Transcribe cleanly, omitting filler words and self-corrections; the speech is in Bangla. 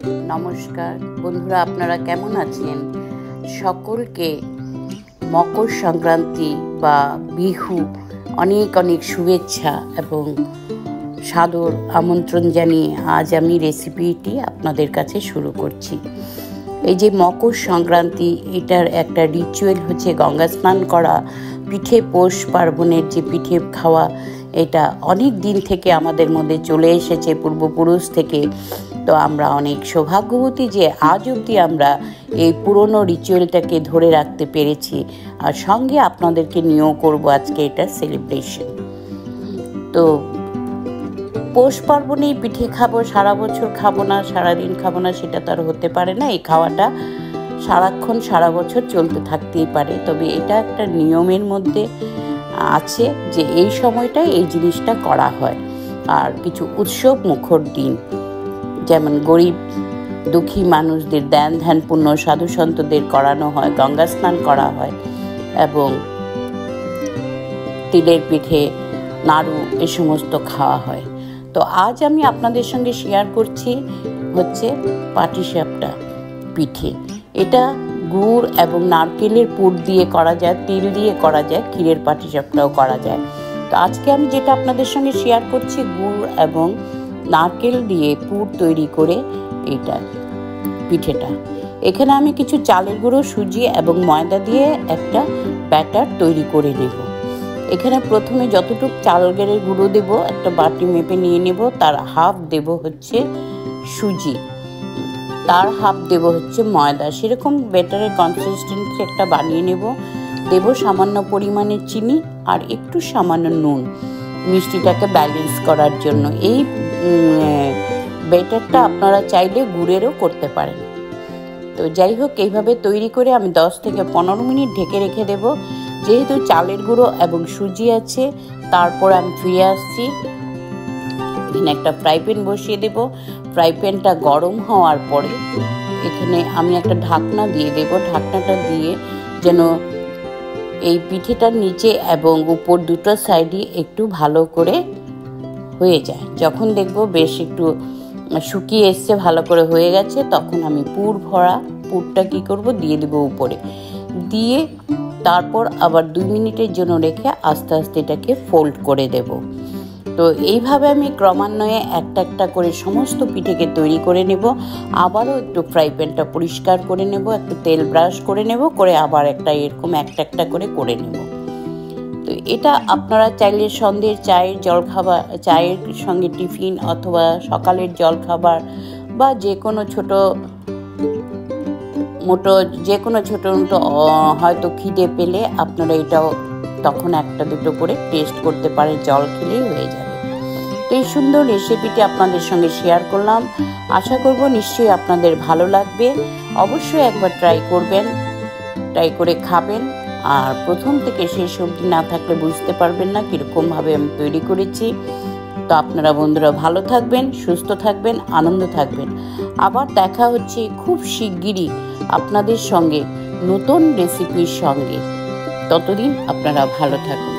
নমস্কার বন্ধুরা, আপনারা কেমন আছেন? সকলকে মকর সংক্রান্তি বা বিহু অনেক অনেক শুভেচ্ছা এবং সাদর আমন্ত্রণ জানিয়ে আজ আমি রেসিপিটি আপনাদের কাছে শুরু করছি। এই যে মকর সংক্রান্তি, এটার একটা রিচুয়াল হচ্ছে গঙ্গা স্নান করা, পিঠে পৌষ পার্বণের যে পিঠে খাওয়া, এটা অনেক দিন থেকে আমাদের মধ্যে চলে এসেছে, পূর্বপুরুষ থেকে। তো আমরা অনেক সৌভাগ্যবতী যে আজ অবধি আমরা এই পুরনো রিচুয়ালটাকে ধরে রাখতে পেরেছি, আর সঙ্গে আপনাদেরকে নিয়েও করবো আজকে এটা সেলিব্রেশন। তো পৌষ পার্বণেই পিঠে খাবো, সারা বছর খাবো না, সারাদিন খাবো না, সেটা তো আর হতে পারে না। এই খাওয়াটা সারাক্ষণ সারা বছর চলতে থাকতেই পারে, তবে এটা একটা নিয়মের মধ্যে আছে যে এই সময়টায় এই জিনিসটা করা হয়। আর কিছু উৎসব মুখর দিন, যেমন গরিব দুঃখী মানুষদের ধ্যান পুণ্য সাধু সন্তদের করানো হয়, গঙ্গা স্নান করা হয় এবং তিলের পিঠে, নাড়ু এ সমস্ত খাওয়া হয়। তো আজ আমি আপনাদের সঙ্গে শেয়ার করছি হচ্ছে পাটিসাপটা পিঠে। এটা গুড় এবং নারকেলের পুর দিয়ে করা যায়, তিল দিয়ে করা যায়, ক্ষীরের পাটিসাপটাও করা যায়। তো আজকে আমি যেটা আপনাদের সঙ্গে শেয়ার করছি, গুড় এবং নারকেল দিয়ে পুর তৈরি করে এইটা পিঠেটা। এখানে আমি কিছু চালের গুঁড়ো, সুজি এবং ময়দা দিয়ে একটা ব্যাটার তৈরি করে নেব। এখানে প্রথমে যতটুকু চালের গুঁড়ো দেব, একটা বাটি মেপে নিয়ে নেব, তার হাফ দেব হচ্ছে সুজি, তার হাফ দেব হচ্ছে ময়দা। সেরকম ব্যাটারের কনসিস্টেন্সি একটা বানিয়ে নেব। দেব সামান্য পরিমাণে চিনি আর একটু সামান্য নুন, মিষ্টিটাকে ব্যালেন্স করার জন্য। এই ব্যাটারটা আপনারা চাইলে গুড়েরও করতে পারেন। তো যাই হোক, এইভাবে তৈরি করে আমি 10 থেকে 15 মিনিট ঢেকে রেখে দেব। যেহেতু চালের গুঁড়ো এবং সুজি আছে, তারপর আমি ফিরে আসছি। এখানে একটা ফ্রাই প্যান বসিয়ে দেব। ফ্রাই প্যানটা গরম হওয়ার পরে এখানে আমি একটা ঢাকনা দিয়ে দেব। ঢাকনাটা দিয়ে যেন এই পিঠেটার নিচে এবং উপর দুটো সাইডই একটু ভালো করে হয়ে যায়। যখন দেখব বেশ একটু শুকিয়ে এসছে, ভালো করে হয়ে গেছে, তখন আমি পুর ভরা পুরটা কি করব, দিয়ে দেবো উপরে। দিয়ে তারপর আবার 2 মিনিটের জন্য রেখে আস্তে আস্তে এটাকে ফোল্ড করে দেব। তো এইভাবে আমি ক্রমান্বয়ে একটা একটা করে সমস্ত পিঠেকে তৈরি করে নেব। আবারও একটু ফ্রাই প্যানটা পরিষ্কার করে নেব, একটু তেল ব্রাশ করে নেব, করে আবার একটা এরকম একটা একটা করে নেব। তো এটা আপনারা চাইলে সন্ধ্যের চায়ের জলখাবার, চায়ের সঙ্গে টিফিন অথবা সকালের জলখাবার বা যে কোনো ছোটো মোটো হয়তো খিদে পেলে আপনারা এটাও তখন একটা দুটো করে টেস্ট করতে পারে, জল খেলেই হয়ে যাবে। তো এই সুন্দর রেসিপিটি আপনাদের সঙ্গে শেয়ার করলাম। আশা করব নিশ্চয়ই আপনাদের ভালো লাগবে। অবশ্যই একবার ট্রাই করবেন, ট্রাই করে খাবেন। আর প্রথম থেকে শেষ অবধি না থাকলে বুঝতে পারবেন না কীরকমভাবে আমি তৈরি করেছি। তো আপনারা বন্ধুরা ভালো থাকবেন, সুস্থ থাকবেন, আনন্দ থাকবেন। আবার দেখা হচ্ছে খুব শিগগিরই আপনাদের সঙ্গে নতুন রেসিপির সঙ্গে। ততদিন আপনারা ভালো থাকুন।